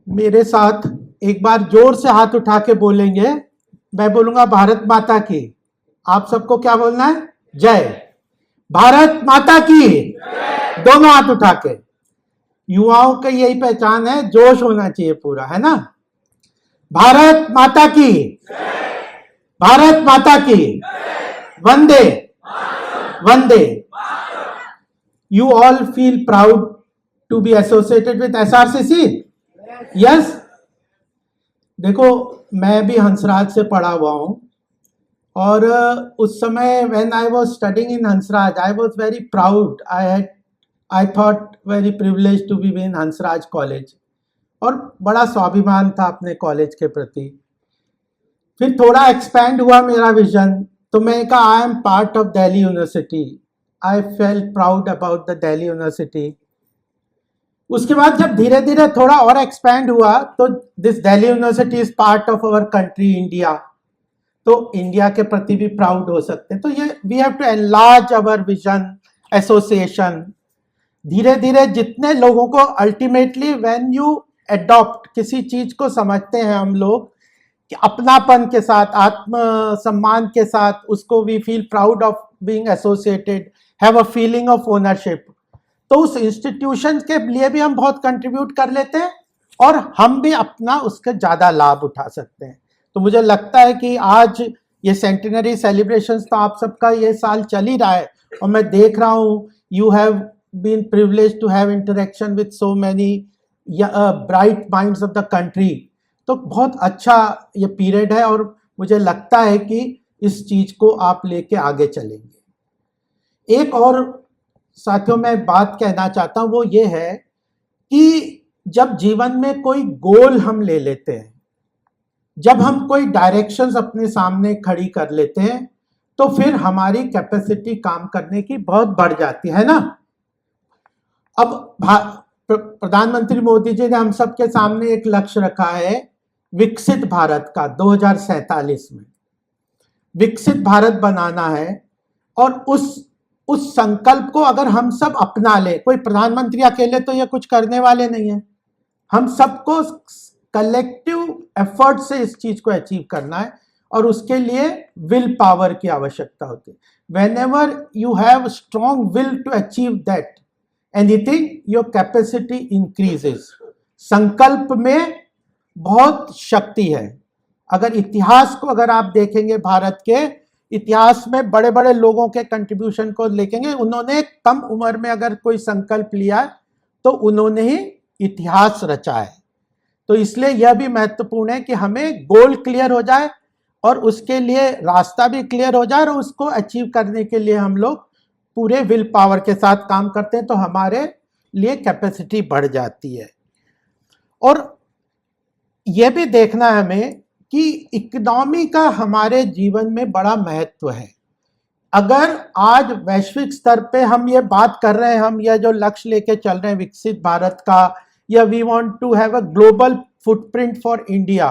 मेरे साथ एक बार जोर से हाथ उठा के बोलेंगे। मैं बोलूंगा भारत माता की, आप सबको क्या बोलना है? जय भारत माता की। दोनों हाथ उठा के। युवाओं की यही पहचान है, जोश होना चाहिए पूरा, है ना? भारत माता की, भारत माता की, वंदे वंदे। You all feel proud to be associated with SRCC? Yes? देखो, मैं भी हंसराज से पढ़ा हुआ हूं और उस समय when I was studying in Hansraj, I was very proud. I thought very privileged to be in Hansraj college और बड़ा स्वाभिमान था अपने कॉलेज के प्रति। फिर थोड़ा एक्सपैंड हुआ मेरा विजन, तो मैं कहा I am part of Delhi university. I felt proud about the Delhi university. उसके बाद जब धीरे धीरे थोड़ा और एक्सपैंड हुआ तो this Delhi University is part of our country India, तो इंडिया के प्रति भी प्राउड हो सकते हैं। तो ये we have to enlarge our vision, association. धीरे धीरे जितने लोगों को अल्टीमेटली व्हेन यू एडॉप्ट किसी चीज को समझते हैं हम लोग कि अपनापन के साथ, आत्म सम्मान के साथ, उसको we feel proud of being associated, have a feeling of ownership, तो उस इंस्टीट्यूशन के लिए भी हम बहुत कंट्रीब्यूट कर लेते हैं और हम भी अपना उसका ज्यादा लाभ उठा सकते हैं। तो मुझे लगता है कि आज ये सेंटिनरी सेलिब्रेशंस तो आप सबका ये साल चल ही रहा है और मैं देख रहा हूँ you have been privileged to have interaction with so many bright minds of the country. तो बहुत अच्छा ये पीरियड है और मुझे लगता है कि इस चीज को आप लेके आगे चलेंगे। एक और साथियों मैं बात कहना चाहता हूं, वो ये है कि जब जीवन में कोई गोल हम ले लेते हैं, जब हम कोई डायरेक्शंस अपने सामने खड़ी कर लेते हैं, तो फिर हमारी कैपेसिटी काम करने की बहुत बढ़ जाती है ना। अब प्रधानमंत्री मोदी जी ने हम सबके सामने एक लक्ष्य रखा है विकसित भारत का 2047 में। विकसित भारत बनाना है और उस संकल्प को अगर हम सब अपना ले, कोई प्रधानमंत्री अकेले तो ये कुछ करने वाले नहीं है, हम सबको कलेक्टिव एफर्ट से इस चीज को अचीव करना है और उसके लिए विल पावर की आवश्यकता होती है। Whenever you have strong will to achieve that anything, your capacity increases. संकल्प में बहुत शक्ति है। अगर इतिहास को अगर आप देखेंगे, भारत के इतिहास में बड़े बड़े लोगों के कंट्रीब्यूशन को देखेंगे, उन्होंने कम उम्र में अगर कोई संकल्प लिया तो उन्होंने ही इतिहास रचा है। तो इसलिए यह भी महत्वपूर्ण है कि हमें गोल क्लियर हो जाए और उसके लिए रास्ता भी क्लियर हो जाए और उसको अचीव करने के लिए हम लोग पूरे विल पावर के साथ काम करते हैं, तो हमारे लिए कैपेसिटी बढ़ जाती है। और यह भी देखना है हमें कि इकोनॉमी का हमारे जीवन में बड़ा महत्व है। अगर आज वैश्विक स्तर पे हम ये बात कर रहे हैं, हम यह जो लक्ष्य लेके चल रहे हैं विकसित भारत का, या we want to have a global footprint for India,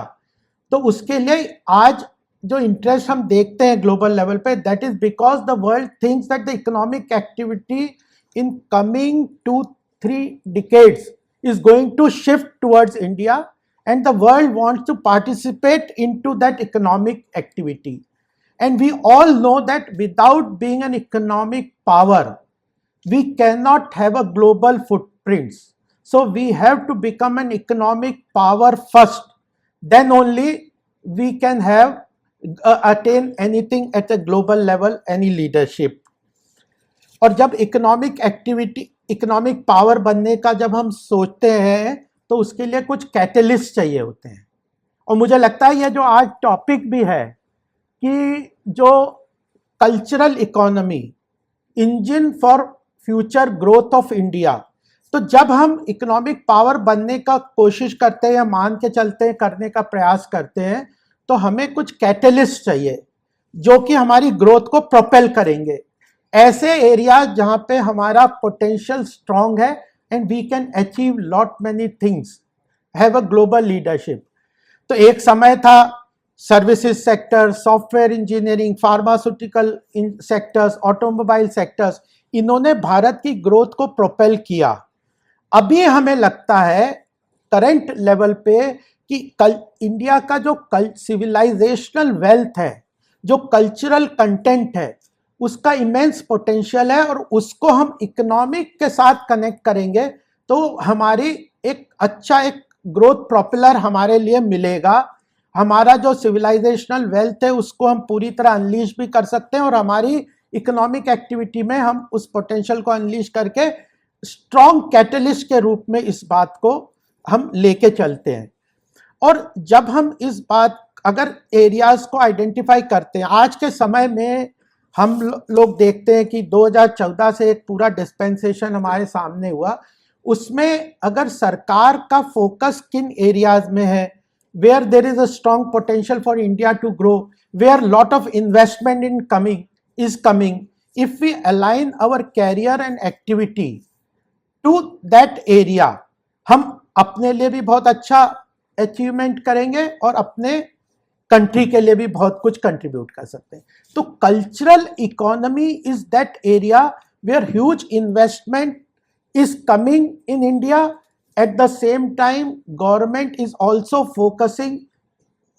तो उसके लिए आज जो इंटरेस्ट हम देखते हैं ग्लोबल लेवल पे, that is because the world thinks that the economic activity in coming 2-3 decades is going to shift towards India and the world wants to participate into that economic activity. And we all know that without being an economic power, we cannot have a global footprints. So we have to become an economic power first. Then only we can have attain anything at a global level, any leadership. और जब economic activity, economic power बनने का जब हम सोचते हैं तो उसके लिए कुछ कैटलिस्ट चाहिए होते हैं। और मुझे लगता है यह जो आज टॉपिक भी है कि जो cultural economy, engine for future growth of India, तो जब हम इकोनॉमिक पावर बनने का कोशिश करते हैं या मान के चलते हैं, करने का प्रयास करते हैं, तो हमें कुछ कैटलिस्ट चाहिए जो कि हमारी ग्रोथ को प्रोपेल करेंगे। ऐसे एरियाज जहां पे हमारा पोटेंशियल स्ट्रांग है and we can achieve lot many things, have a global leadership. तो एक समय था services sector, software engineering, pharmaceutical sectors, automobile sectors, इन्होंने भारत की ग्रोथ को प्रोपेल किया। अभी हमें लगता है करंट लेवल पे कि इंडिया का जो सिविलाइजेशनल वेल्थ है, जो कल्चरल कंटेंट है, उसका इमेंस पोटेंशियल है, और उसको हम इकोनॉमिक के साथ कनेक्ट करेंगे तो हमारी एक अच्छा एक ग्रोथ प्रोपेलर हमारे लिए मिलेगा। हमारा जो सिविलाइजेशनल वेल्थ है उसको हम पूरी तरह अनलीश भी कर सकते हैं, और हमारी इकोनॉमिक एक्टिविटी में हम उस पोटेंशियल को अनलीश करके स्ट्रॉन्ग कैटलिस्ट के रूप में इस बात को हम लेके चलते हैं। और जब हम इस बात अगर एरियाज को आइडेंटिफाई करते हैं, आज के समय में हम लोग देखते हैं कि 2014 से एक पूरा डिस्पेंसेशन हमारे सामने हुआ, उसमें अगर सरकार का फोकस किन एरियाज में है, where there is a strong potential for India to grow, where lot of investment is coming, if we align our career and activity to that area, हम अपने लिए भी बहुत अच्छा अचीवमेंट करेंगे और अपने कंट्री के लिए भी बहुत कुछ कंट्रीब्यूट कर सकते हैं। तो cultural economy is that area where huge investment is coming in India. At the same time government is also focusing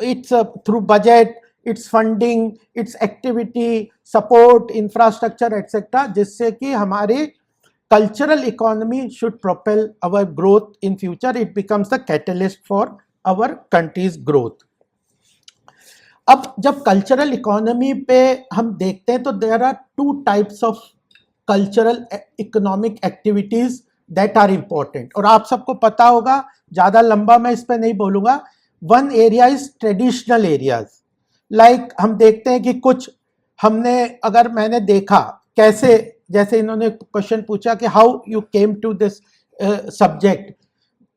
its through budget, its funding, its activity, support, infrastructure etcetera, जिससे कि हमारी cultural economy should propel our growth in future. It becomes the catalyst for our country's growth. अब जब cultural economy पे हम देखते हैं तो there are two types of cultural economic activities that are important, और आप सबको पता होगा, ज़्यादा लंबा मैं इस पे नहीं बोलूँगा। One area is traditional areas, like हम देखते हैं कि कुछ हमने, अगर मैंने देखा कैसे, जैसे इन्होंने क्वेश्चन पूछा कि how you came to this subject,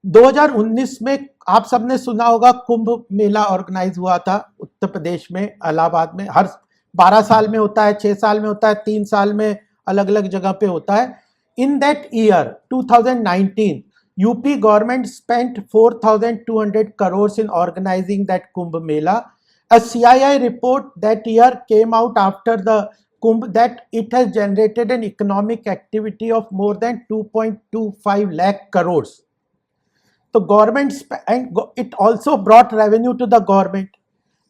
2019 में आप सबने सुना होगा कुंभ मेला ऑर्गेनाइज हुआ था उत्तर प्रदेश में, इलाहाबाद में। हर 12 साल में होता है, 6 साल में होता है, 3 साल में अलग अलग जगह पे होता है। In that year 2019 UP government spent 4,200 crores in organizing that Kumbh Mela. A CII report that year came out after the Kumbh that it has generated an economic activity of more than 2.25 lakh crores. तो government and it also brought revenue to the government.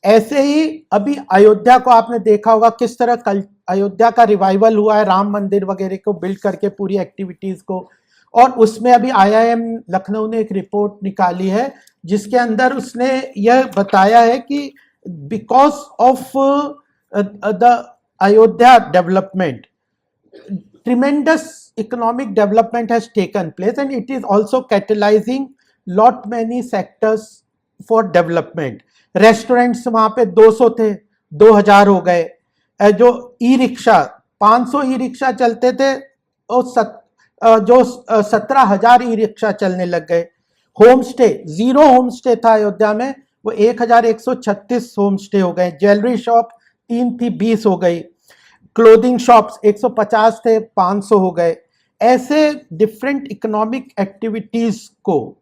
ऐसे ही अभी अयोध्या को आपने देखा होगा किस तरह अयोध्या का रिवाइवल हुआ है, राम मंदिर वगैरह को बिल्ड करके पूरी एक्टिविटीज को। और उसमें अभी IIM लखनऊ ने एक रिपोर्ट निकाली है जिसके अंदर उसने यह बताया है कि because of the Ayodhya development, tremendous economic development has taken place and it is also catalyzing lot many sectors for development. Restaurants वहाँ पे 200 थे, 2000 हो गए। जो ई रिक्शा, 500 ई रिक्शा चलते थे और जो 17,000 ई रिक्शा चलने लग गए। होम स्टे, 0 होम स्टे था अयोध्या में, वो 1136 होम स्टे हो गए। ज्वेलरी शॉप 3 थी, 20 हो गई। क्लोथिंग शॉप्स 150 थे, 500 हो गए। ऐसे डिफरेंट इकोनॉमिक एक्टिविटीज को,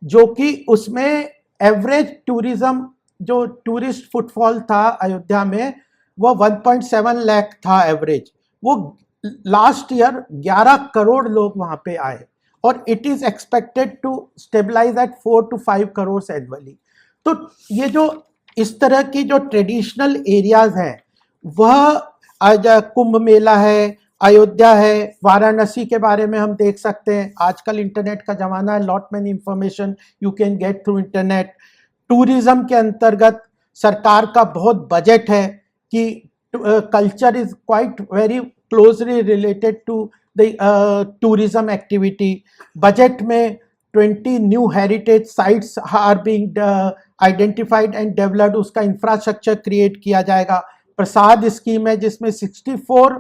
जो कि उसमें एवरेज टूरिज्म, जो टूरिस्ट फुटफॉल था अयोध्या में वो 1.7 लाख था एवरेज। वो लास्ट ईयर 11 करोड़ लोग वहां पे आए और it is expected to stabilise at 4 to 5 crore annually. तो ये जो इस तरह की जो ट्रेडिशनल एरियाज हैं, वह आज कुंभ मेला है, अयोध्या है, वाराणसी के बारे में हम देख सकते हैं। आजकल इंटरनेट का जमाना है, lot many information you can get through internet. Tourism के अंतर्गत सरकार का बहुत बजट है कि culture is quite very closely related to the tourism activity. Budget में 20 new heritage sites are being identified and developed, उसका इंफ्रास्ट्रक्चर क्रिएट किया जाएगा। प्रसाद स्कीम है जिसमें 64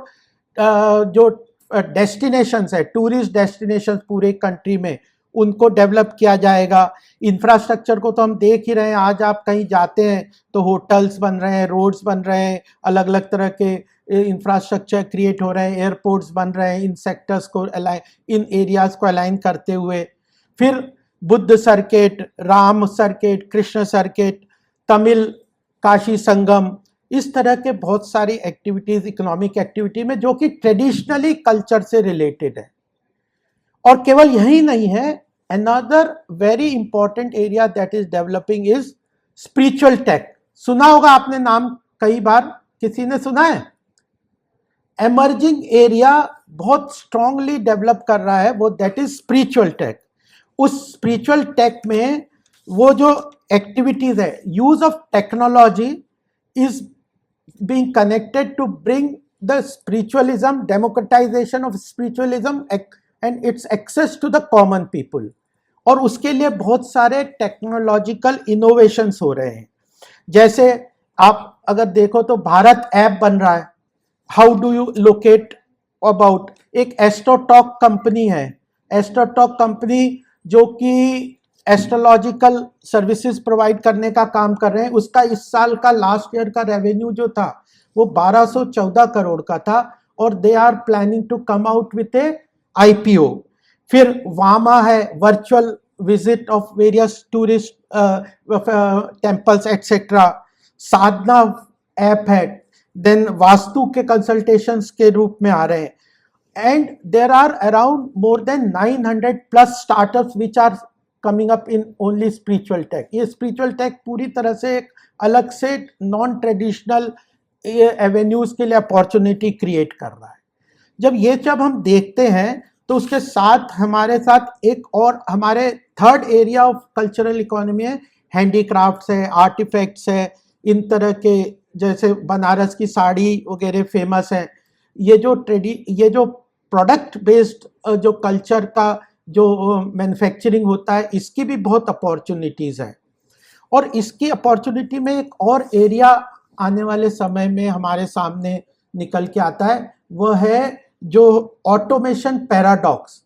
जो डेस्टिनेशंस है, टूरिस्ट डेस्टिनेशंस पूरे कंट्री में, उनको डेवलप किया जाएगा। इंफ्रास्ट्रक्चर को तो हम देख ही रहे हैं, आज आप कहीं जाते हैं तो होटल्स बन रहे हैं, रोड्स बन रहे हैं, अलग अलग तरह के इंफ्रास्ट्रक्चर क्रिएट हो रहे हैं, एयरपोर्ट्स बन रहे हैं, इन सेक्टर्स को इन एरियाज को अलाइन करते हुए। फिर Buddha circuit, Ram circuit, Krishna circuit, Tamil Kashi Sangam, इस तरह के बहुत सारी एक्टिविटीज इकोनॉमिक एक्टिविटी में जो कि ट्रेडिशनली कल्चर से रिलेटेड है। और केवल यही नहीं है, Another very important area that is developing is spiritual tech. सुना होगा आपने नाम कई बार, किसी ने सुना है? एमर्जिंग एरिया बहुत स्ट्रांगली डेवलप कर रहा है वो, दैट इज स्पिरिचुअल टेक. उस स्पिरिचुअल टेक में वो जो एक्टिविटीज है, use of technology is being connected to bring the spiritualism, democratisation of spiritualism and its access to the common people. और उसके लिए बहुत सारे टेक्नोलॉजिकल इनोवेशंस हो रहे हैं. जैसे आप अगर देखो तो भारत ऐप बन रहा है. How do you locate about, एक एस्ट्रोटॉक कंपनी है, एस्ट्रोटॉक कंपनी जो कि एस्ट्रोलॉजिकल सर्विसेज प्रोवाइड करने का काम कर रहे हैं. उसका इस साल का लास्ट ईयर का रेवेन्यू जो था वो 1214 करोड़ का था और they are planning to come out with a IPO. फिर वामा है, virtual visit of various tourist temples etcetera. Sadhana app है. देन वास्तु के कंसल्टेशंस के रूप में आ रहे हैं. And there are around more than 900 plus startups which are coming up in only spiritual tech. ये स्पिरिचुअल टेक पूरी तरह से एक अलग से नॉन ट्रेडिशनल एवेन्यूज के लिए अपॉर्चुनिटी क्रिएट कर रहा है. जब हम देखते हैं तो उसके साथ हमारे साथ एक और हमारे third area of cultural economy है, हैंडीक्राफ्ट्स है, आर्टिफैक्ट्स है. इन तरह के जैसे बनारस की साड़ी वगैरह फेमस है. ये जो प्रोडक्ट बेस्ड जो कल्चर का जो मैन्युफैक्चरिंग होता है, इसकी भी बहुत अपॉर्चुनिटीज़ है. और इसकी अपॉर्चुनिटी में एक और एरिया आने वाले समय में हमारे सामने निकल के आता है, वह है जो ऑटोमेशन पैराडॉक्स.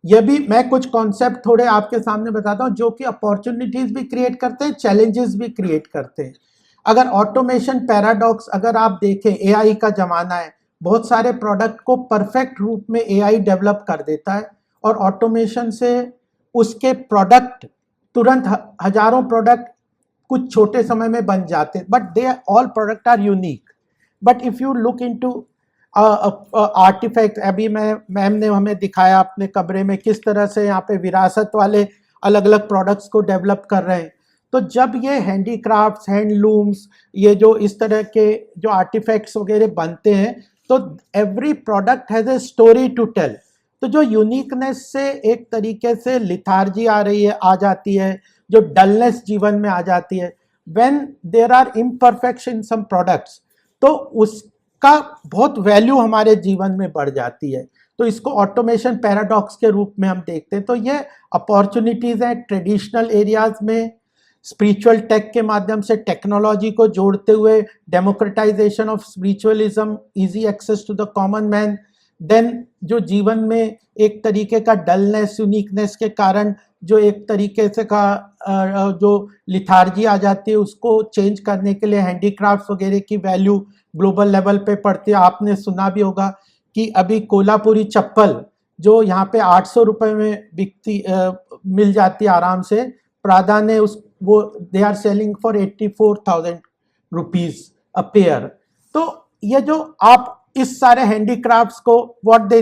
ये भी मैं कुछ कॉन्सेप्ट थोड़े आपके सामने बताता हूँ जो कि अपॉर्चुनिटीज़ भी क्रिएट करते हैं, चैलेंजेस भी क्रिएट करते हैं. अगर ऑटोमेशन पैराडॉक्स अगर आप देखें, एआई का ज़माना है, बहुत सारे प्रोडक्ट को परफेक्ट रूप में एआई डेवलप कर देता है और ऑटोमेशन से उसके प्रोडक्ट तुरंत हजारों प्रोडक्ट कुछ छोटे समय में बन जाते हैं. But they all product are unique. But if you look into artefact, अभी मैम ने हमें दिखाया अपने कमरे में किस तरह से यहाँ पे विरासत वाले अलग अलग प्रोडक्ट्स को डेवलप कर रहे हैं. तो जब ये हैंडीक्राफ्ट्स, हैंडलूम्स, ये जो इस तरह के जो आर्टिफैक्ट्स वगैरह बनते हैं, तो every product has a story to tell. तो जो यूनिकनेस से एक तरीके से लिथार्जी आ जाती है, जो डलनेस जीवन में आ जाती है, when there are imperfection in some products, तो उसका बहुत वैल्यू हमारे जीवन में बढ़ जाती है. तो इसको ऑटोमेशन पैराडॉक्स के रूप में हम देखते हैं. तो ये अपॉर्चुनिटीज़ हैं ट्रेडिशनल एरियाज में, स्पिरिचुअल टेक के माध्यम से टेक्नोलॉजी को जोड़ते हुए, democratisation of spiritualism, easy access to the common man. Then जो जीवन में एक तरीके का डलनेस, यूनिकनेस के कारण जो एक तरीके से का जो लिथार्जी आ जाती है, उसको चेंज करने के लिए हैंडीक्राफ्ट वगैरह की वैल्यू ग्लोबल लेवल पे पड़ती है. आपने सुना भी होगा कि अभी कोल्हापुरी चप्पल जो यहाँ पे 800 रुपये में बिकती मिल जाती है आराम से, प्रादा ने वो they are selling for 84,000 rupees a pair. तो ये जो आप इस सारे हैंडीक्राफ्ट्स को what they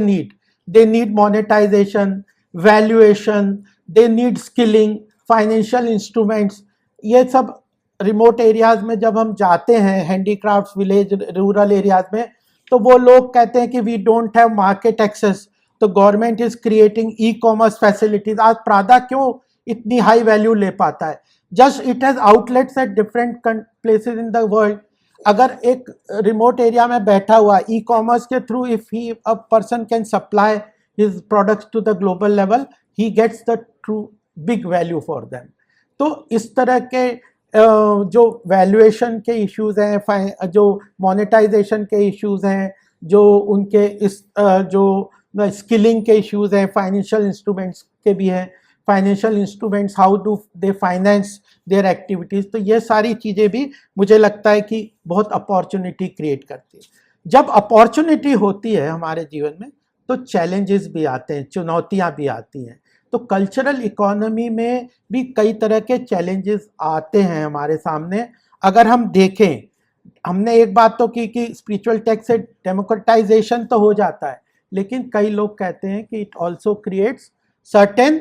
need monetisation, valuation, they need skilling, financial instruments. ये सब रिमोट एरियाज में जब हम जाते हैं, हैंडीक्राफ्ट्स विलेज, रूरल एरियाज में, तो वो लोग कहते हैं कि we don't have market access. तो government is creating e commerce facilities. आज प्रादा क्यों इतनी हाई वैल्यू ले पाता है? Just it has outlets at different places in the world. अगर एक रिमोट एरिया में बैठा हुआ ई कॉमर्स के through, if he a person can supply his products to the global level, he gets the true big value for them. तो इस तरह के जो वैल्यूएशन के इश्यूज हैं, जो मोनेटाइजेशन के इश्यूज हैं, जो उनके इस जो स्किलिंग के इश्यूज हैं, फाइनेंशियल इंस्ट्रूमेंट्स के भी हैं, financial instruments, how do they finance there activities. तो ये सारी चीज़ें भी मुझे लगता है कि बहुत अपॉर्चुनिटी क्रिएट करती है. जब अपॉर्चुनिटी होती है हमारे जीवन में तो चैलेंजेस भी आते हैं, चुनौतियां भी आती हैं. तो कल्चरल इकोनॉमी में भी कई तरह के चैलेंजेस आते हैं हमारे सामने. अगर हम देखें, हमने एक बात तो की कि स्पिरिचुअल टेक से डेमोक्रेटाइजेशन तो हो जाता है, लेकिन कई लोग कहते हैं कि it also creates certain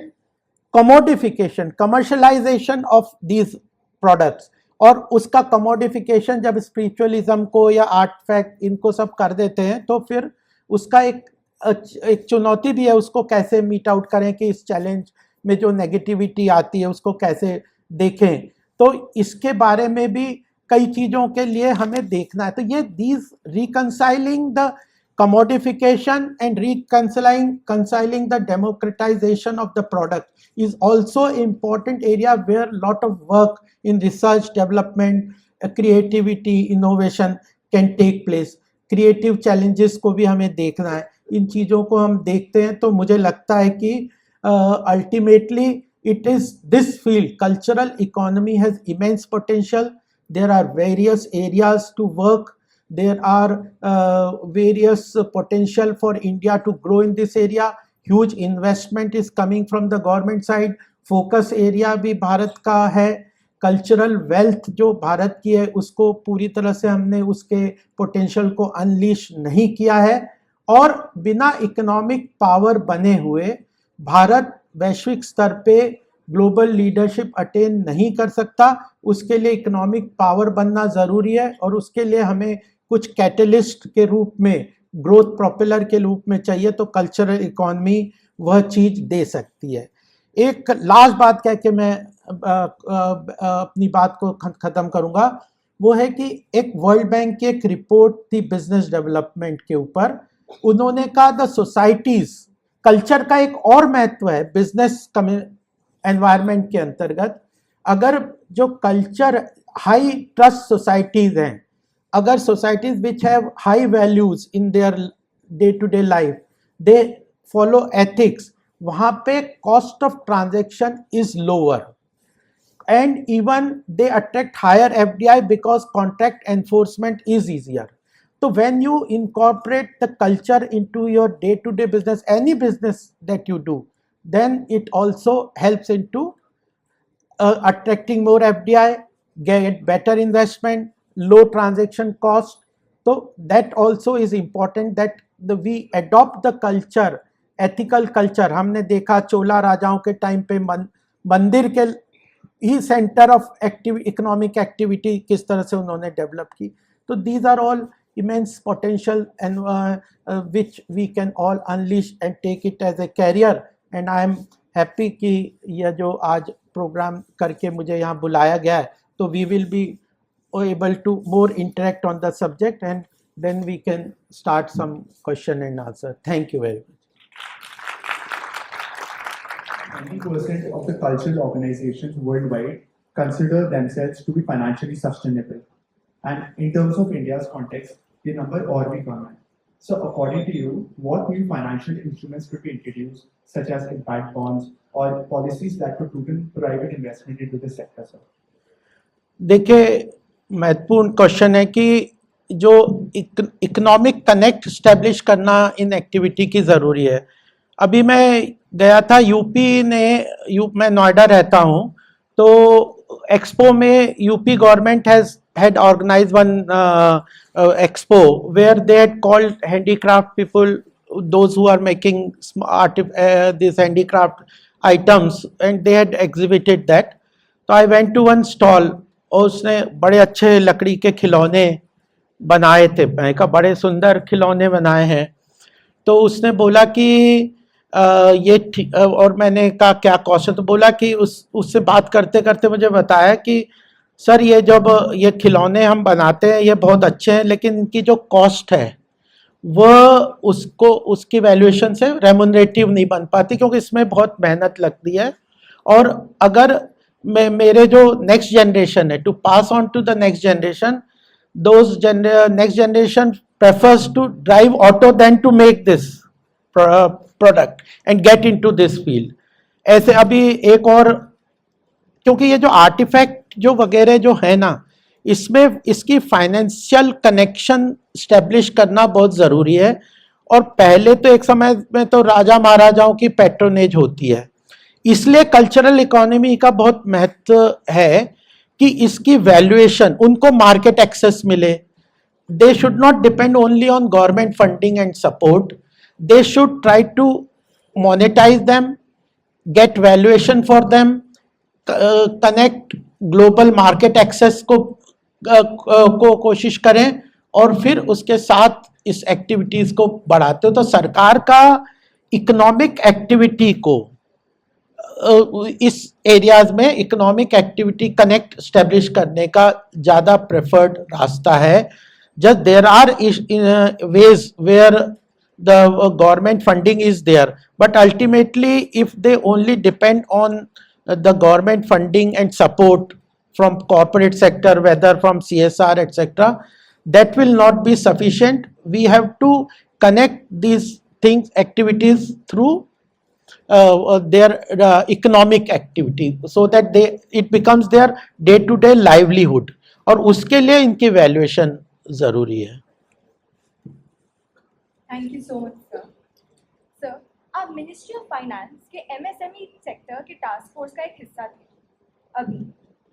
commodification, commercialisation of these products, और उसका कमोडिफिकेशन जब स्पिरिचुअलिज्म को या आर्टिफैक्ट इनको सब कर देते हैं तो फिर उसका एक चुनौती भी है, उसको कैसे मीट आउट करें कि इस चैलेंज में जो नेगेटिविटी आती है उसको कैसे देखें। तो इसके बारे में भी कई चीज़ों के लिए हमें देखना है। तो ये these reconciling the commodification and reconciling the democratization of the product is also important area where lot of work in research development, creativity, innovation can take place. creative challenges को भी हमें देखना है। इन चीज़ों को हम देखते हैं तो मुझे लगता है कि ultimately it is this field, cultural economy has immense potential. There are various areas to work. There are various potential for India to grow in this area. Huge investment is coming from the government side. Focus area भी भारत का है। Cultural wealth जो भारत की है उसको पूरी तरह से हमने उसके पोटेंशियल को अनलीश नहीं किया है, और बिना इकोनॉमिक पावर बने हुए भारत वैश्विक स्तर पे ग्लोबल लीडरशिप अटेन नहीं कर सकता। उसके लिए इकोनॉमिक पावर बनना ज़रूरी है, और उसके लिए हमें कुछ कैटलिस्ट के रूप में, ग्रोथ प्रोपेलर के रूप में चाहिए, तो कल्चरल इकोनॉमी वह चीज़ दे सकती है। एक लास्ट बात कह के मैं अपनी बात को ख़त्म करूँगा, वो है कि एक वर्ल्ड बैंक की एक रिपोर्ट थी बिजनेस डेवलपमेंट के ऊपर। उन्होंने कहा द सोसाइटीज़, कल्चर का एक और महत्व है बिजनेस एनवायरनमेंट के अंतर्गत। अगर जो कल्चर, हाई ट्रस्ट सोसाइटीज़ हैं, अगर societies which have high values in their day to day life, they follow ethics, वहाँ पे cost of transaction is lower, and even they attract higher FDI because contract enforcement is easier. तो when you incorporate the culture into your day to day business, any business that you do, then it also helps into attracting more FDI, get better investment, low transaction cost. So that also is important that we adopt the culture, ethical culture. हमने देखा चोला राजाओं के time पे मंदिर के ही centre of economic activity किस तरह से उन्होंने डेवलप की। तो these are all immense potential and which we can all unleash and take it as a career. And I am happy कि यह जो आज प्रोग्राम करके मुझे यहाँ बुलाया गया है, तो we will be able to more interact on the subject and then we can start some question and answer. Thank you very much. 90% of the cultural organizations worldwide consider themselves to be financially sustainable, and in terms of India's context, the number और भी कम है। So according to you, what new financial instruments could be introduced, such as impact bonds or policies that could prevent private investment into the sector, sir? देखिए, महत्वपूर्ण question है कि जो economic connect establish करना in activity की ज़रूरी है। अभी मैं गया था यूपी मैं नोएडा रहता हूँ, तो एक्सपो में UP government had organized one expo where they had called handicraft people, those who are making these handicraft items, and they had exhibited that. So I went to one stall, और उसने बड़े अच्छे लकड़ी के खिलौने बनाए थे। मैंने कहा बड़े सुंदर खिलौने बनाए हैं। तो उसने बोला कि ये और मैंने कहा क्या कॉस्ट है, तो बोला कि उससे बात करते करते मुझे बताया कि सर ये जब ये खिलौने हम बनाते हैं ये बहुत अच्छे हैं, लेकिन इनकी जो कॉस्ट है वह उसकी वैल्यूएशन से रेमुनरेटिव नहीं बन पाती, क्योंकि इसमें बहुत मेहनत लगती है। और अगर मेरे जो नेक्स्ट जनरेशन है, to pass on to the next generation, next generation prefers to drive auto then to make this product and get into this field. ऐसे अभी एक और, क्योंकि ये जो आर्टिफैक्ट जो वगैरह जो है ना, इसमें इसकी फाइनेंशियल कनेक्शन स्टैब्लिश करना बहुत ज़रूरी है। और पहले तो एक समय में तो राजा महाराजाओं की पैट्रोनेज होती है, इसलिए कल्चरल इकोनॉमी का बहुत महत्व है कि इसकी वैल्यूएशन, उनको मार्केट एक्सेस मिले। They should not depend only on government funding and support, they should try to monetise them, get valuation for them, connect global market access को कोशिश करें और फिर उसके साथ इस एक्टिविटीज को बढ़ाते हो। तो सरकार का इकोनॉमिक एक्टिविटी को इस एरियाज में इकोनॉमिक एक्टिविटी कनेक्ट स्टैब्लिश करने का ज़्यादा प्रेफर्ड रास्ता है। Just there are ways where the government funding is there, but ultimately if they only depend on the government funding and support from corporate sector, whether from CSR etc., that will not be sufficient. We have to connect these things, activities through their economic activity so that it becomes their day to day livelihood, और उसके लिए इनकी valuation जरूरी है। Thank you so much sir. Sir, आप ministry of finance के MSME sector के task force का एक हिस्सा थे। अभी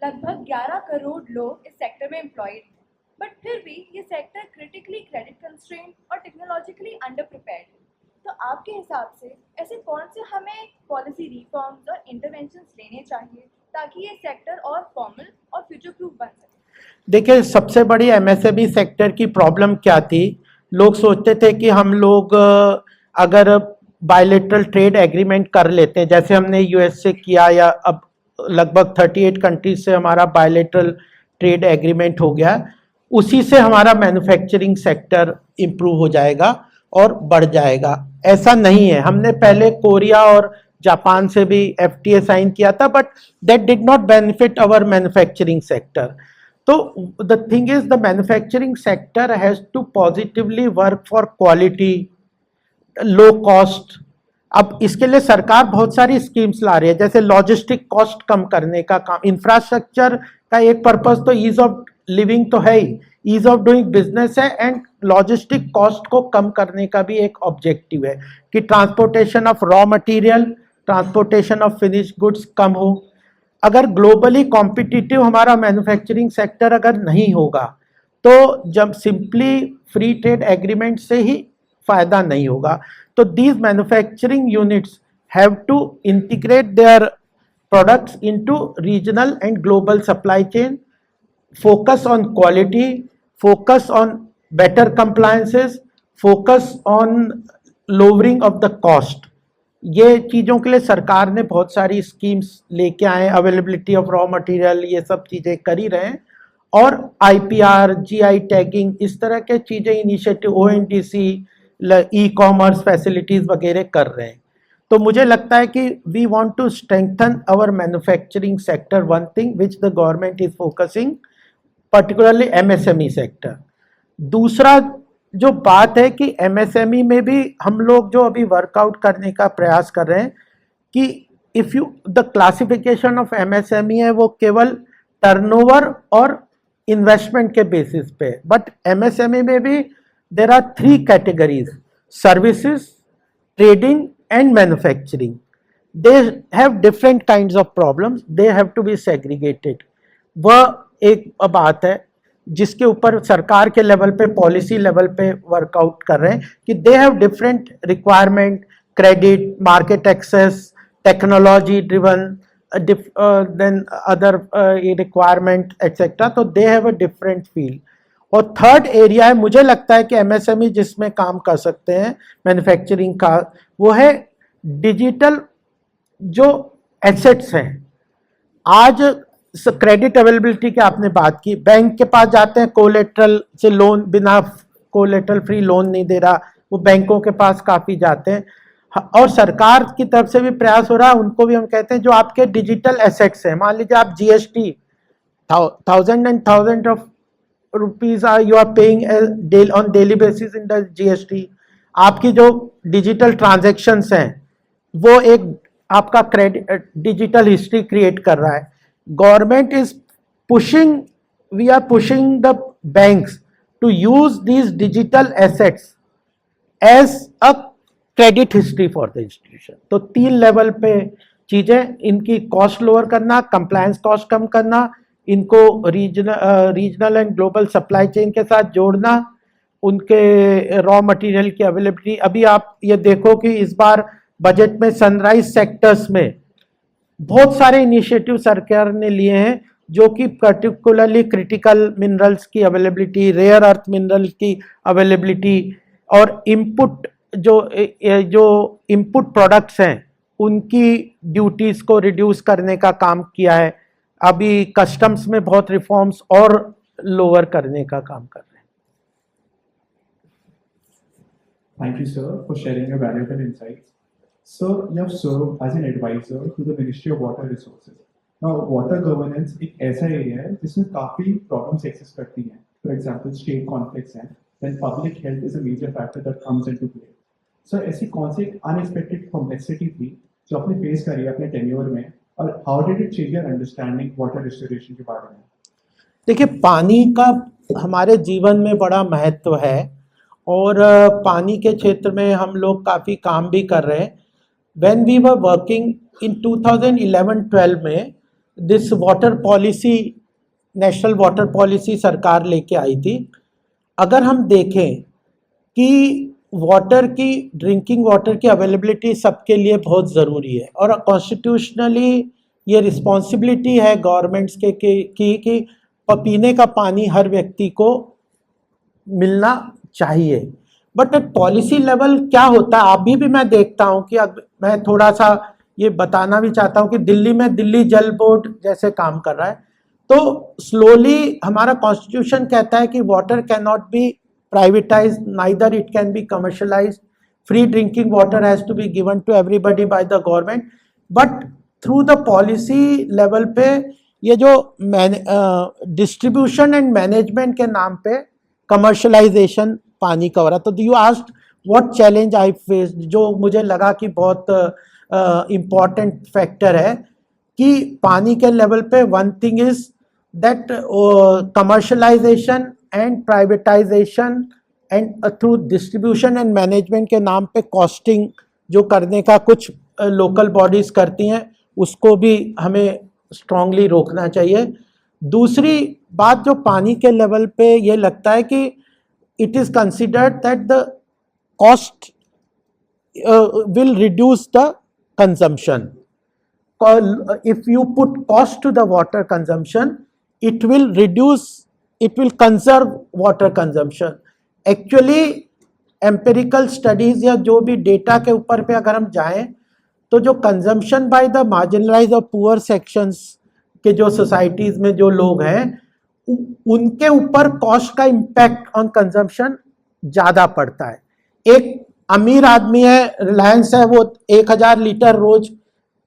लगभग 11 करोड़ लोग इस सेक्टर में एम्प्लॉयड हैं, बट फिर भी ये सेक्टर क्रिटिकली क्रेडिट कंस्ट्रेंट और टेक्नोलॉजिकली अंडर प्रिपेयर्ड है। तो आपके हिसाब से ऐसे कौन से हमें पॉलिसी रिफॉर्म्स और इंटरवेंशंस लेने चाहिए ताकि ये सेक्टर और फॉर्मल और फ्यूचर प्रूफ बन सके? देखिए, सबसे बड़ी एमएसएमई सेक्टर की प्रॉब्लम क्या थी, लोग सोचते थे कि हम लोग अगर बायलैटरल ट्रेड एग्रीमेंट कर लेते हैं, जैसे हमने यूएस से किया, या अब लगभग 38 कंट्रीज से हमारा बायलैटरल ट्रेड एग्रीमेंट हो गया, उसी से हमारा मैन्युफैक्चरिंग सेक्टर इम्प्रूव हो जाएगा और बढ़ जाएगा। ऐसा नहीं है। हमने पहले कोरिया और जापान से भी एफटीए साइन किया था, but that did not benefit our manufacturing sector. So the thing is, the manufacturing sector has to positively work for quality, low cost. अब इसके लिए सरकार बहुत सारी स्कीम्स ला रही है, जैसे लॉजिस्टिक कॉस्ट कम करने का काम। इंफ्रास्ट्रक्चर का एक पर्पस तो ईज ऑफ लिविंग तो है ही, ईज ऑफ डूइंग बिजनेस है, एंड लॉजिस्टिक कॉस्ट को कम करने का भी एक ऑब्जेक्टिव है कि transportation of raw material, transportation of finish goods कम हो। अगर ग्लोबली कॉम्पिटिटिव हमारा मैन्युफैक्चरिंग सेक्टर अगर नहीं होगा, तो जब सिंपली फ्री ट्रेड एग्रीमेंट से ही फायदा नहीं होगा। तो these manufacturing units have to integrate their products into regional and global supply chain, focus on quality, focus on better compliances, focus on lowering of the cost. ये चीज़ों के लिए सरकार ने बहुत सारी स्कीम्स लेके आए, अवेलेबिलिटी ऑफ रॉ मटेरियल, ये सब चीज़ें कर ही रहे हैं, और आईपीआर, जीआई टैगिंग, इस तरह के चीज़ें initiative, ONDC, e commerce facilities वगैरह कर रहे हैं। तो मुझे लगता है कि we want to strengthen our manufacturing sector, one thing which the government is focusing, particularly MSME sector. दूसरा जो बात है कि एमएसएमई में भी हम लोग जो अभी वर्कआउट करने का प्रयास कर रहे हैं कि if you the classification of MSME है वो केवल टर्नओवर और इन्वेस्टमेंट के बेसिस पे, बट एमएसएमई में भी there are 3 categories: services, trading and manufacturing. They have different kinds of problems, they have to be segregated. वह एक बात है जिसके ऊपर सरकार के लेवल पे, पॉलिसी लेवल पे वर्कआउट कर रहे हैं कि they have different requirement, credit, market access, technology driven, then other requirement etcetera. तो they have a different field. और थर्ड एरिया है, मुझे लगता है कि एमएसएमई जिसमें काम कर सकते हैं मैन्युफैक्चरिंग का, वो है डिजिटल जो एसेट्स हैं। आज क्रेडिट अवेलेबिलिटी की आपने बात की, बैंक के पास जाते हैं, कोलेटरल से लोन, बिना कोलेटरल फ्री लोन नहीं दे रहा, वो बैंकों के पास काफ़ी जाते हैं। और सरकार की तरफ से भी प्रयास हो रहा है, उनको भी हम कहते हैं जो आपके डिजिटल एसेट्स हैं। मान लीजिए आप GST, thousand and thousand of rupees you are paying on daily basis in the GST. आपकी जो डिजिटल ट्रांजेक्शन्स हैं वो एक आपका क्रेडिट डिजिटल हिस्ट्री क्रिएट कर रहा है। Government is pushing, we are pushing the banks to use these digital assets as a credit history for the institution. तो 3 लेवल पे चीज़ें, इनकी कॉस्ट लोअर करना, कंप्लायंस कॉस्ट कम करना, इनको regional and global supply chain के साथ जोड़ना, उनके रॉ मटेरियल की अवेलेबिलिटी। अभी आप ये देखो कि इस बार बजट में सनराइज सेक्टर्स में बहुत सारे इनिशिएटिव सरकार ने लिए हैं जो कि पर्टिकुलरली क्रिटिकल मिनरल्स की अवेलेबिलिटी, रेयर अर्थ मिनरल की अवेलेबिलिटी और इनपुट जो इनपुट प्रोडक्ट्स हैं उनकी ड्यूटीज को रिड्यूस करने का काम किया है। अभी कस्टम्स में बहुत रिफॉर्म्स और लोअर करने का काम कर रहे हैं। Thank you, sir, for sharing your valuable insights. Sir, you have served as an advisor to the Ministry of Water Resources. Now, water governance एक ऐसा एरिया है जिसमें काफी प्रॉब्लम्स एक्सिस्ट करती हैं. For example, state conflicts हैं. Then public health is a major factor that comes into play. So, ऐसी कौन सी unexpected complexity थी जो आपने फेस करी अपने टेन्योर में, और how did it change your understanding water restoration के बारे में? देखिए, पानी का हमारे जीवन में बड़ा महत्व है और पानी के क्षेत्र में हम लोग काफ़ी काम भी कर रहे हैं। When we were working in 2011-12 में this water policy, national water policy सरकार लेके आई थी। अगर हम देखें कि वाटर की, ड्रिंकिंग वाटर की अवेलेबिलिटी सबके लिए बहुत ज़रूरी है और कॉन्स्टिट्यूशनली ये रिस्पॉन्सिबिलिटी है गवर्नमेंट्स के कि पीने का पानी हर व्यक्ति को मिलना चाहिए। बट एट पॉलिसी लेवल क्या होता है, अभी भी मैं देखता हूँ कि अब मैं थोड़ा सा ये बताना भी चाहता हूँ कि दिल्ली में दिल्ली जल बोर्ड जैसे काम कर रहा है, तो स्लोली हमारा कॉन्स्टिट्यूशन कहता है कि water can not be privatise, neither it can be commercialise, free drinking water has to be given to everybody by the government. But through the policy level पे ये जो डिस्ट्रीब्यूशन एंड मैनेजमेंट के नाम पे commercialisation पानी का हो रहा, तो you asked what challenge I faced, जो मुझे लगा कि बहुत इम्पॉर्टेंट फैक्टर है कि पानी के लेवल पे one thing is that commercialisation and privatisation and through distribution and management के नाम पे कॉस्टिंग जो करने का कुछ लोकल बॉडीज करती हैं, उसको भी हमें स्ट्रांगली रोकना चाहिए। दूसरी बात जो पानी के लेवल पे ये लगता है कि it is considered that the cost will reduce the consumption. If you put cost to the water consumption, it will conserve water consumption. Actually empirical studies या जो भी डेटा के ऊपर पे अगर हम जाएं तो जो कंजम्पशन बाय द मार्जिनलाइज्ड और पुअर सेक्शंस के जो सोसाइटीज में जो लोग हैं उनके ऊपर कॉस्ट का इम्पैक्ट ऑन कंजम्पशन ज़्यादा पड़ता है। एक अमीर आदमी है, रिलायंस है, वो 1000 लीटर रोज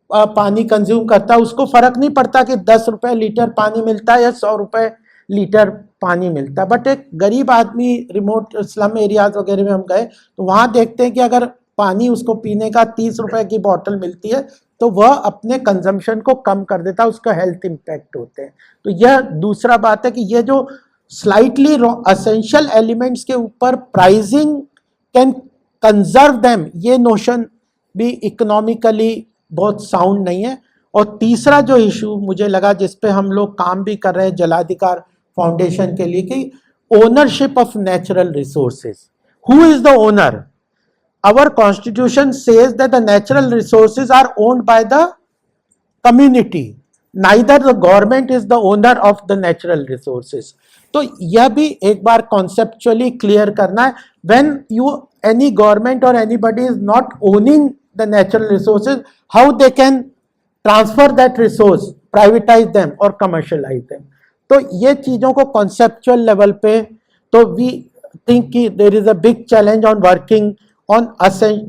पानी कंज्यूम करता है, उसको फर्क नहीं पड़ता कि 10 रुपये लीटर पानी मिलता है या 100 रुपये लीटर पानी मिलता है। बट एक गरीब आदमी, रिमोट स्लम एरियाज वगैरह में हम गए तो वहाँ देखते हैं कि अगर पानी उसको पीने का 30 रुपये की बॉटल मिलती है तो वह अपने कंजम्पशन को कम कर देता है, उसका हेल्थ इम्पैक्ट होते हैं। तो यह दूसरा बात है कि ये जो स्लाइटली असेंशियल एलिमेंट्स के ऊपर प्राइसिंग कैन कंजर्व देम, ये नोशन भी इकोनॉमिकली बहुत साउंड नहीं है। और तीसरा जो इशू मुझे लगा जिस पे हम लोग काम भी कर रहे हैं जलाधिकार फाउंडेशन के लिए, कि ownership of natural resources, who is the owner? Our constitution says that the natural resources are owned by the community, neither the government is the owner of the natural resources. तो यह भी एक बार conceptually clear करना है। When any government or anybody is not owning the natural resources, how they can transfer that resource, privatize them or commercialize them? तो ये चीज़ों को conceptual level पे, तो we think कि there is a big challenge on working on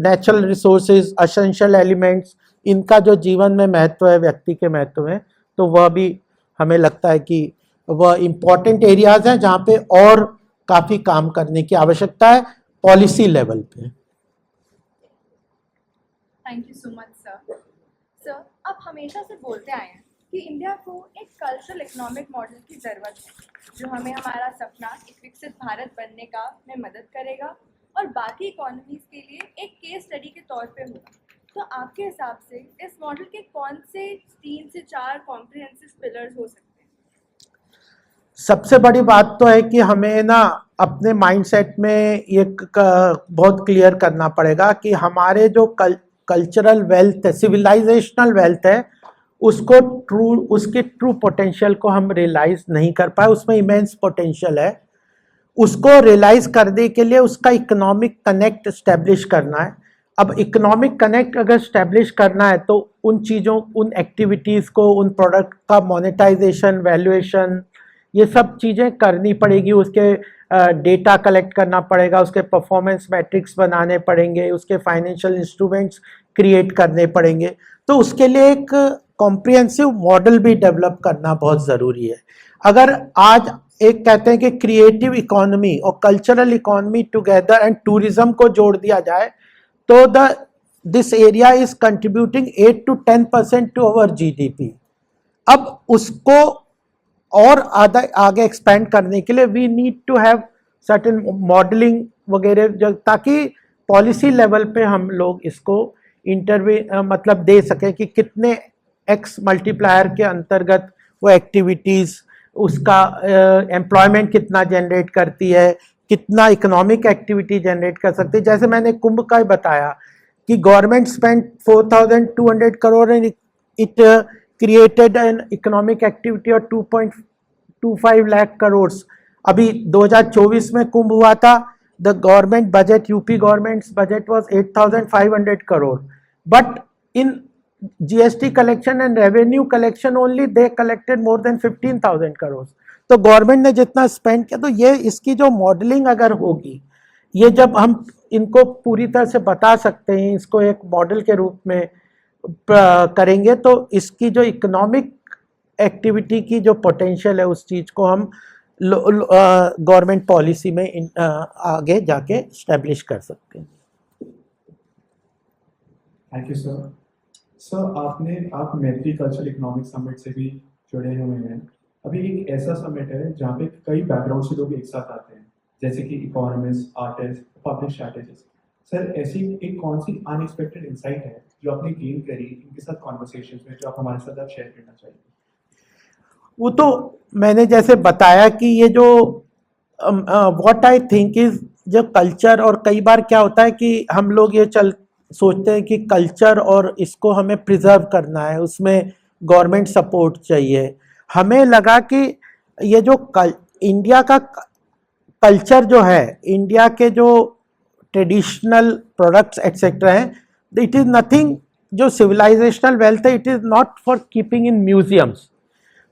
natural resources, essential elements, इनका जो जीवन में महत्व है, व्यक्ति के महत्व में, तो वह भी हमें लगता है कि वह इम्पॉर्टेंट एरियाज हैं जहाँ पे और काफ़ी काम करने की आवश्यकता है पॉलिसी लेवल पे। Thank you so much sir. Sir, आप हमेशा से बोलते आए हैं कि इंडिया को एक कल्चरल इकोनॉमिक मॉडल की ज़रूरत है जो हमें हमारा सपना एक विकसित भारत बनने का में मदद करेगा और बाकी इकोनॉमीज के लिए एक केस स्टडी के तौर पे होगा। तो आपके हिसाब से इस मॉडल के कौन से 3 से 4 कॉम्प्रिहेंसिव पिलर्स हो सकते हैं? सबसे बड़ी बात तो है कि हमें ना अपने माइंडसेट में ये बहुत क्लियर करना पड़ेगा कि हमारे जो कल्चरल वेल्थ है, सिविलाइजेशनल वेल्थ है, उसको उसके ट्रू पोटेंशियल को हम रियलाइज नहीं कर पाए। उसमें इमेंस पोटेंशियल है, उसको रियलाइज करने के लिए उसका इकोनॉमिक कनेक्ट स्टैब्लिश करना है। अब इकोनॉमिक कनेक्ट अगर स्टैब्लिश करना है तो उन चीज़ों, उन एक्टिविटीज़ को, उन प्रोडक्ट का मोनेटाइजेशन, वैल्यूएशन, ये सब चीज़ें करनी पड़ेगी। उसके डेटा कलेक्ट करना पड़ेगा, उसके परफॉर्मेंस मैट्रिक्स बनाने पड़ेंगे, उसके फाइनेंशियल इंस्ट्रूमेंट्स क्रिएट करने पड़ेंगे। तो उसके लिए एक कॉम्प्रिहेंसिव मॉडल भी डेवलप करना बहुत ज़रूरी है। अगर आज एक कहते हैं कि क्रिएटिव इकोनॉमी और cultural economy together and tourism को जोड़ दिया जाए तो this area is contributing 8 to 10% to our GDP. अब उसको और आगे एक्सपेंड करने के लिए we need to have certain modelling वगैरह, ताकि पॉलिसी लेवल पे हम लोग इसको मतलब दे सकें कि कितने एक्स मल्टीप्लायर के अंतर्गत वो एक्टिविटीज़, उसका एम्प्लॉयमेंट कितना जनरेट करती है, कितना इकोनॉमिक एक्टिविटी जनरेट कर सकती है। जैसे मैंने कुंभ का ही बताया कि government spend 4,200 crore and it created an economic activity of 2.25 lakh crore. अभी 2024 में कुंभ हुआ था, the government budget, UP governments budget was 8,500 crore, but in GST collection and revenue collection only they collected more than 15,000 crore. तो गवर्नमेंट ने जितना स्पेंड किया, तो ये इसकी जो मॉडलिंग अगर होगी, ये जब हम इनको पूरी तरह से बता सकते हैं, इसको एक मॉडल के रूप में करेंगे, तो इसकी जो इकोनॉमिक एक्टिविटी की जो पोटेंशियल है उस चीज़ को हम गवर्नमेंट पॉलिसी में आगे जाके स्टैब्लिश कर सकते हैं। Thank you sir. सर, आप मैत्री कल्चरल इकोनॉमिक समिट से भी जुड़े हुए हैं। अभी एक ऐसा समिट है जहाँ पे कई बैकग्राउंड से लोग एक साथ आते हैं, जैसे कि economist, artist, public strategist. Sir, ऐसी एक कौन सी अनएक्सपेक्टेड इंसाइट है जो आपने गेन करी इनके साथ कॉन्वर्सेशंस में, जो आप हमारे साथ आप शेयर करना चाहिए? वो तो मैंने जैसे बताया कि ये जो व्हाट आई थिंक इज जो कल्चर, और कई बार क्या होता है कि हम लोग ये सोचते हैं कि कल्चर और इसको हमें प्रिजर्व करना है, उसमें गवर्नमेंट सपोर्ट चाहिए। हमें लगा कि ये जो इंडिया का कल्चर जो है, इंडिया के जो ट्रेडिशनल प्रोडक्ट्स एक्सेट्रा हैं, इट इज़ नथिंग, जो सिविलाइजेशनल वेल्थ है, it is not for keeping in museums.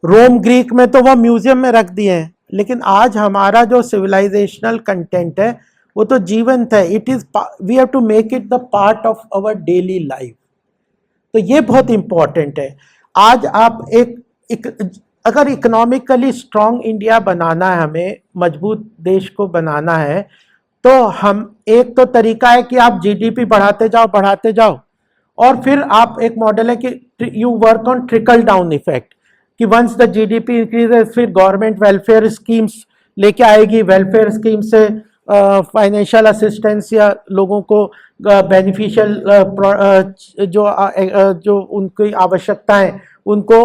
Rome Greek में तो वह म्यूजियम में रख दिए हैं, लेकिन आज हमारा जो सिविलाइजेशनल कंटेंट है वो तो जीवंत है। It is, we have to make it the part of our daily life. तो ये बहुत इंपॉर्टेंट है। आज आप अगर इकोनॉमिकली स्ट्रांग इंडिया बनाना है, हमें मजबूत देश को बनाना है, तो हम एक तो तरीका है कि आप जीडीपी बढ़ाते जाओ, और फिर आप एक मॉडल है कि you work on trickle down effect, कि वंस द जीडीपी इंक्रीजेस फिर गवर्नमेंट वेलफेयर स्कीम्स लेके आएगी, वेलफेयर स्कीम से फाइनेंशियल असिस्टेंस या लोगों को बेनिफिशियल जो उनकी आवश्यकता है उनको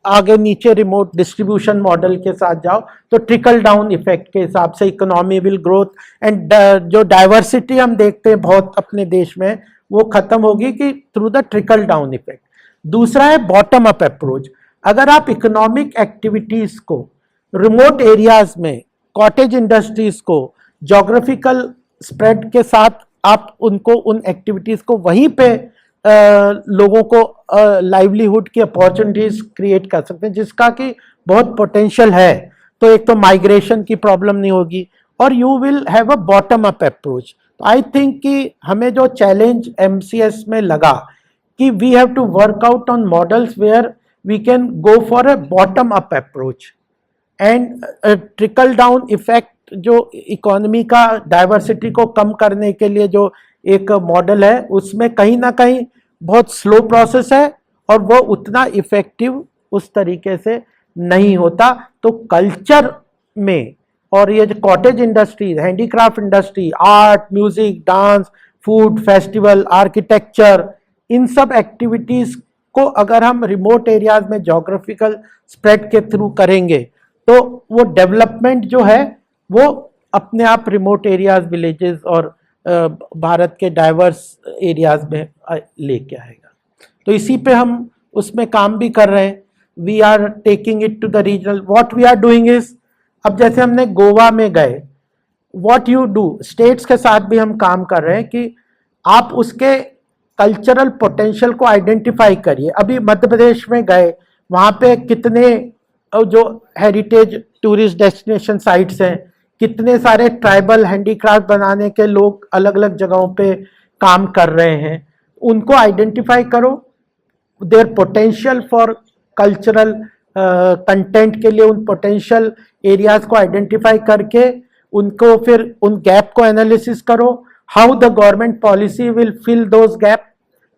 आगे नीचे रिमोट डिस्ट्रीब्यूशन मॉडल के साथ जाओ, तो ट्रिकल डाउन इफेक्ट के हिसाब से इकोनॉमी विल ग्रोथ एंड जो डाइवर्सिटी हम देखते हैं बहुत अपने देश में, वो खत्म होगी कि through the trickle down effect. दूसरा है बॉटम अप अप्रोच। अगर आप इकोनॉमिक एक्टिविटीज को रिमोट एरियाज में, कॉटेज इंडस्ट्रीज को जोग्राफिकल स्प्रेड के साथ आप उनको, उन एक्टिविटीज को वहीं पे लोगों को लाइवलीहुड की अपॉर्चुनिटीज क्रिएट कर सकते हैं, जिसका कि बहुत पोटेंशियल है। तो एक तो माइग्रेशन की प्रॉब्लम नहीं होगी और you will have a bottom up approach. तो आई थिंक कि हमें जो चैलेंज एमसीएस में लगा कि we have to work out on models where we can go for a bottom up approach and trickle down effect, जो economy का diversity को कम करने के लिए जो एक मॉडल है, उसमें कहीं ना कहीं बहुत स्लो प्रोसेस है और वो उतना इफेक्टिव उस तरीके से नहीं होता। तो कल्चर में, और ये जो cottage industry, handicraft industry, art, music, dance, food, festival, architecture, इन सब एक्टिविटीज को अगर हम रिमोट एरियाज में जोग्राफिकल स्प्रेड के थ्रू करेंगे तो वो डेवलपमेंट जो है वो अपने आप रिमोट एरियाज, विलेजेस और भारत के डाइवर्स एरियाज में लेके आएगा। तो इसी पे हम उसमें काम भी कर रहे हैं. We are taking it to the regional. What we are doing is, अब जैसे हमने गोवा में गए, व्हाट यू डू, स्टेट्स के साथ भी हम काम कर रहे हैं कि आप उसके कल्चरल पोटेंशियल को आइडेंटिफाई करिए. अभी मध्य प्रदेश में गए, वहाँ पे कितने जो हेरिटेज टूरिस्ट डेस्टिनेशन साइट्स हैं, कितने सारे ट्राइबल हैंडीक्राफ्ट बनाने के लोग अलग अलग जगहों पे काम कर रहे हैं, उनको आइडेंटिफाई करो. Their potential for cultural content के लिए उन पोटेंशियल एरियाज को आइडेंटिफाई करके उनको फिर उन गैप को एनालिसिस करो. How the government policy will fill those gap,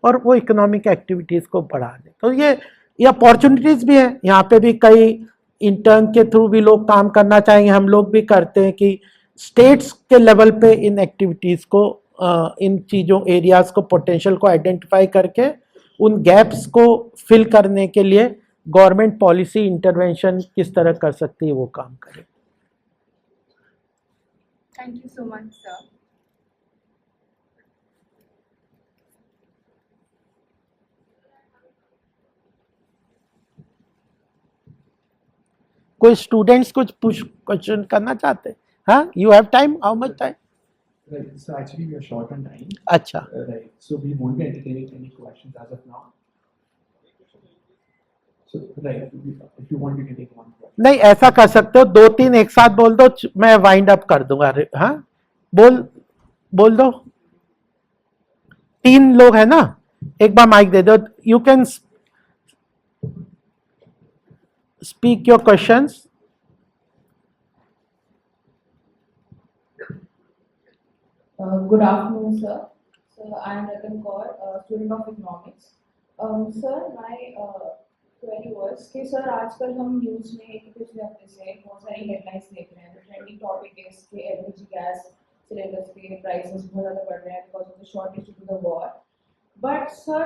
और वो इकोनॉमिक एक्टिविटीज को बढ़ा दे. तो ये अपॉर्चुनिटीज भी है. यहाँ पे भी कई इंटर्न के थ्रू भी लोग काम करना चाहेंगे, हम लोग भी करते हैं कि स्टेट्स के लेवल पे इन एक्टिविटीज को, इन चीज़ों एरियाज को, पोटेंशियल को आइडेंटिफाई करके उन गैप्स को फिल करने के लिए गवर्नमेंट पॉलिसी इंटरवेंशन किस तरह कर सकती है वो काम करें. Thank you so much, sir. कोई स्टूडेंट्स कुछ पुश क्वेश्चन करना चाहते हैं? हाँ, you have time, how much time? Right. So actually, we are short on time. अच्छा. Right. So we won't be entertaining any questions as of now. So right, if you want, you can take one question. नहीं, ऐसा कर सकते हो, 2-3 एक साथ बोल दो, मैं वाइंड अप कर दूंगा. हाँ, बोल दो. 3 लोग हैं ना, एक बार माइक दे दो. You can speak your questions. Good afternoon, sir. So I am Ratan Kaur, student of economics. Sir, my query was कि sir आजकल हम न्यूज़ में एक पिछले हफ्ते से बहुत सारी हेडलाइंस देख रहे हैं. The trending topic is कि LPG गैस सिलेंडर्स के प्राइसेस बहुत ज़्यादा बढ़ रहे हैं because of the shortage due to the war. But sir,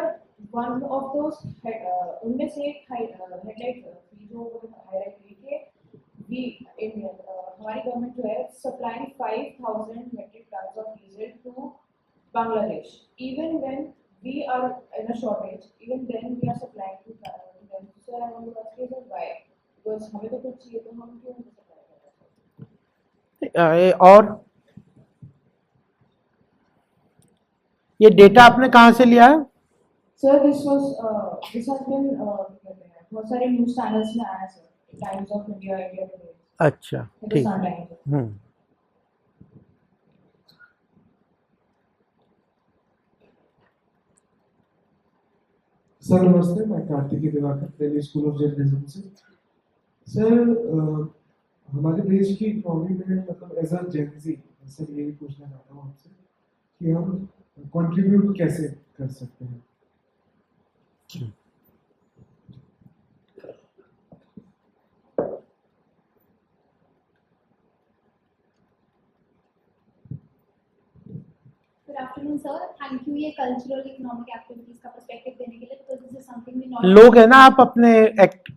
one of those उनमें से एक हेडलाइन थी जो हाईलाइट हुई कि हमारी गवर्नमेंट जो है supplying 5,000 metric tons of diesel to Bangladesh. Even when we are in a shortage, even then we are supplying to them. So I want to ask you sir why? Because हमें तो कुछ चाहिए तो हम क्यों नहीं सप्लाई कर रहे हैं? और ये डेटा आपने कहाँ से लिया है? Sir, this has been बहुत सारे न्यूज़ चैनल्स में आया sir. Times of India, India today. अच्छा, ठीक. हिंदुस्तान टाइम्स. सर नमस्ते, मैं Kartiki Diwakar, Delhi school of journalism से. सर हमारे देश की इकोनॉमी में मतलब एज अ जेनजी सर यही पूछना चाहता हूँ आपसे कि हम कंट्रीब्यूट कैसे कर सकते हैं. Good afternoon, sir. Thank you ये cultural economic activities का perspective देने के लिए, because this is something we not. लोग है ना आप अपने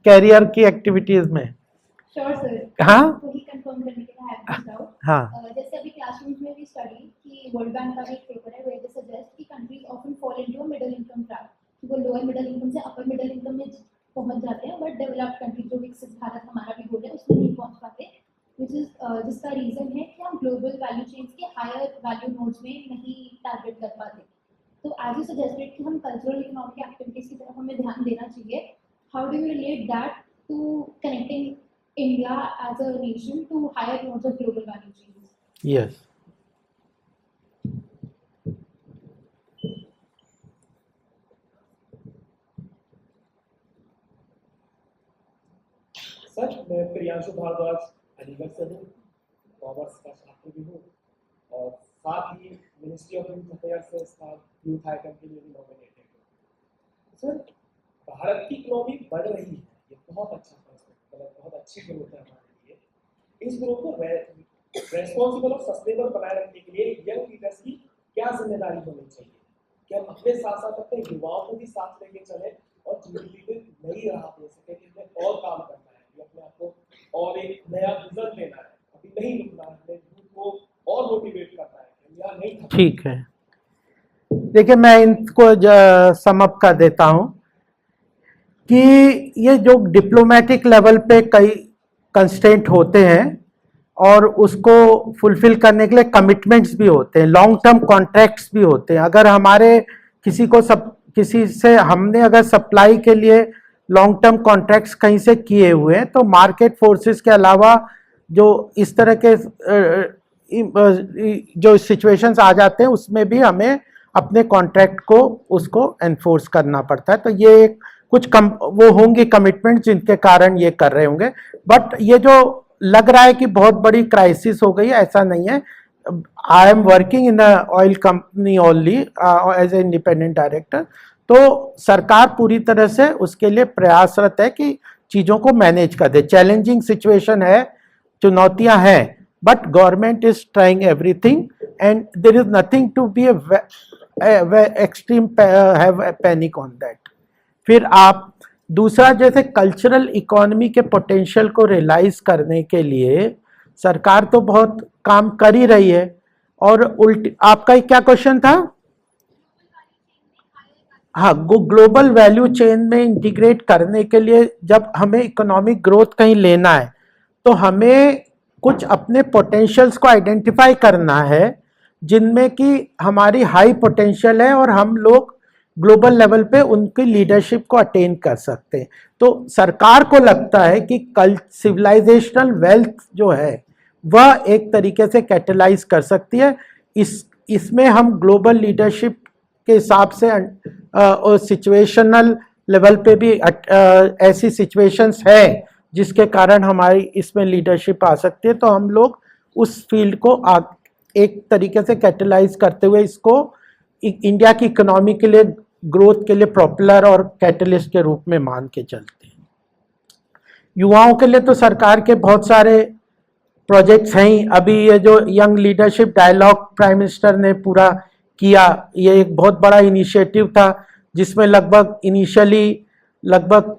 कैरियर की एक्टिविटीज में. Sure, sir. हाँ. वही confirm करने के लिए I have this doubt. हाँ. जैसे अभी क्लासरूम्स में भी स्टडी कि वर्ल्ड बैंक का भी एक पेपर है where they suggest कि countries often fall into a middle income trap. कि वो lower middle income से upper middle income में पहुंच जाते हैं, but developed countries जो विकसित भारत हमारा भी बोल है उसमें नहीं पहुंच पाते. which is जिसका रीजन है कि हम ग्लोबल वैल्यू चेन्स के हायर वैल्यू नोड्स में नहीं टारगेट कर पाते. तो एज यू सजेस्टेड कि हम कल्चरल इकोनॉमिक एक्टिविटीज की तरफ हमें ध्यान देना चाहिए. How do you relate that to connecting India as a nation to higher nodes of global value chains? Yes. Sir मैं प्रियांशु भारद्वाज अलीगढ़ से हूँ, कॉमर्स का छात्र भी हूँ और साथ ही मिनिस्ट्री ऑफ यूथ अफेयर्स से यूथ आइकन के लिए भी नॉमिनेटेड हूँ. सर भारत की इकोनॉमी बढ़ रही है, ये बहुत अच्छा मतलब बहुत अच्छी ग्रोथ है हमारे लिए. इस ग्रोथ को रेस्पॉन्सिबल और सस्टेनेबल बनाए रखने के लिए यंग लीडर्स की क्या जिम्मेदारी होनी चाहिए कि हम अपने साथ साथ अपने युवाओं को भी साथ लेके चले और जीडीपी में नई राह दे सके कि हमें और काम करना है, अपने आप को और एक नया विजन लेना है, अभी नहीं रुकना है, अपने यूथ को और मोटिवेट करना है, यहाँ नहीं थकना. ठीक है, देखिए मैं इनको सम अप कर देता हूँ. कि ये जो डिप्लोमेटिक लेवल पे कई कंस्ट्रेंट होते हैं और उसको फुलफिल करने के लिए कमिटमेंट्स भी होते हैं, लॉन्ग टर्म कॉन्ट्रैक्ट्स भी होते हैं। अगर हमारे किसी से हमने अगर सप्लाई के लिए लॉन्ग टर्म कॉन्ट्रैक्ट्स कहीं से किए हुए हैं, तो मार्केट फोर्सेस के अलावा जो इस तरह के जो सिचुएशंस आ जाते हैं उसमें भी हमें अपने कॉन्ट्रैक्ट को उसको एनफोर्स करना पड़ता है। तो ये कुछ वो होंगे कमिटमेंट जिनके कारण ये कर रहे होंगे। बट ये जो लग रहा है कि बहुत बड़ी क्राइसिस हो गई है, ऐसा नहीं है। I am working in oil company only as a independent director. तो सरकार पूरी तरह से उसके लिए प्रयासरत है कि चीज़ों को मैनेज कर दे। चैलेंजिंग सिचुएशन है, चुनौतियां हैं, but government is trying everything and there is nothing to be extreme have panic on that. फिर आप दूसरा, जैसे कल्चरल इकोनॉमी के पोटेंशियल को रियलाइज करने के लिए सरकार तो बहुत काम कर ही रही है। और आपका क्या क्वेश्चन था? हाँ, ग्लोबल वैल्यू चेन में इंटीग्रेट करने के लिए जब हमें इकोनॉमिक ग्रोथ कहीं लेना है तो हमें कुछ अपने पोटेंशियल्स को आइडेंटिफाई करना है जिनमें कि हमारी हाई पोटेंशियल है और हम लोग ग्लोबल लेवल पे उनकी लीडरशिप को अटेन कर सकते हैं। तो सरकार को लगता है कि कल सिविलाइजेशनल वेल्थ जो है वह एक तरीके से कैटलाइज कर सकती है। इसमें हम ग्लोबल लीडरशिप के हिसाब से सिचुएशनल लेवल पे भी ऐसी सिचुएशंस है जिसके कारण हमारी इसमें लीडरशिप आ सकती है। तो हम लोग उस फील्ड को एक तरीके से कैटलाइज करते हुए इसको इंडिया की इकोनॉमी के लिए, ग्रोथ के लिए प्रॉपुलर और कैटलिस्ट के रूप में मान के चलते हैं। युवाओं के लिए तो सरकार के बहुत सारे प्रोजेक्ट्स हैं। अभी ये जो young leadership dialogue prime minister ने पूरा किया, ये एक बहुत बड़ा इनिशिएटिव था जिसमें इनिशियली लगभग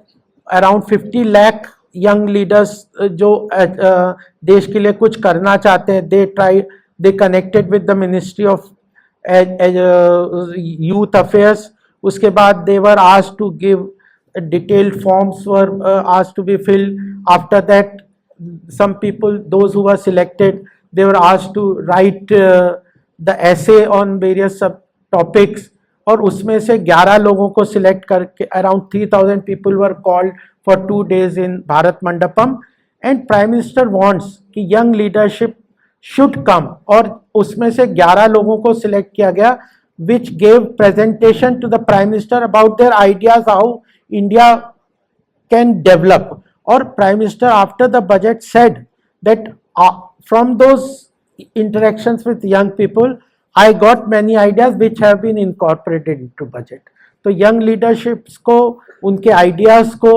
अराउंड 50 लाख यंग लीडर्स जो देश के लिए कुछ करना चाहते हैं, दे connected with the ministry of youth affairs. उसके बाद they were asked to give detailed forms were asked to be filled. After that, some people, those who were selected, they were asked to write the essay on various sub topics. और उसमें से 11 लोगों को select करके around 3000 people were called for 2 days in Bharat Mandapam. And prime minister wants कि young leadership should come, और उसमें से 11 लोगों को सिलेक्ट किया गया which gave presentation to the Prime Minister about their ideas how India can develop. Or Prime Minister after the budget said that from those interactions with young people, I got many ideas which have been incorporated into budget. तो young leaderships को, उनके ideas को,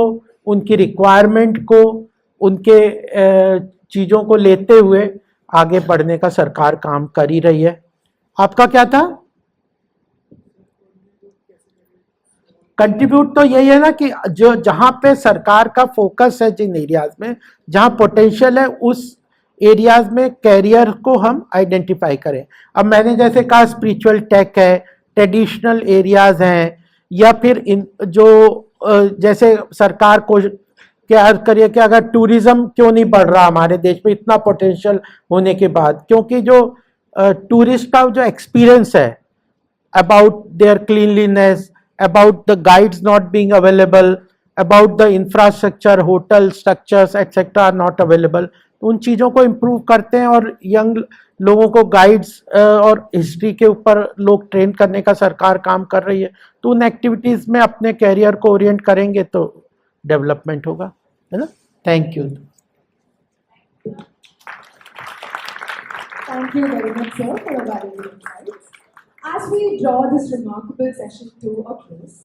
उनकी requirement को, उनके चीज़ों को लेते हुए आगे बढ़ने का सरकार काम कर ही रही है। आपका क्या था? कंट्रीब्यूट तो यही है ना कि जो जहां पे सरकार का फोकस है, जिन एरियाज में जहां पोटेंशियल है, उस एरियाज में कैरियर को हम आइडेंटिफाई करें। अब मैंने जैसे कहा स्पिरिचुअल टेक है, ट्रेडिशनल एरियाज हैं, या फिर जैसे सरकार को क्या करिए कि अगर टूरिज्म क्यों नहीं बढ़ रहा हमारे देश में इतना पोटेंशियल होने के बाद, क्योंकि जो टूरिस्ट का जो एक्सपीरियंस है about their cleanliness, about the guides not being available, about the infrastructure, hotel structures etc are not available, तो उन चीज़ों को इम्प्रूव करते हैं और यंग लोगों को गाइड्स और हिस्ट्री के ऊपर लोग ट्रेन करने का सरकार काम कर रही है। तो उन एक्टिविटीज़ में अपने कैरियर को ओरिएंट करेंगे तो डेवलपमेंट होगा, है ना। Thank you. Thank you very much, sir, for your valuable insights. As we draw this remarkable session to a close,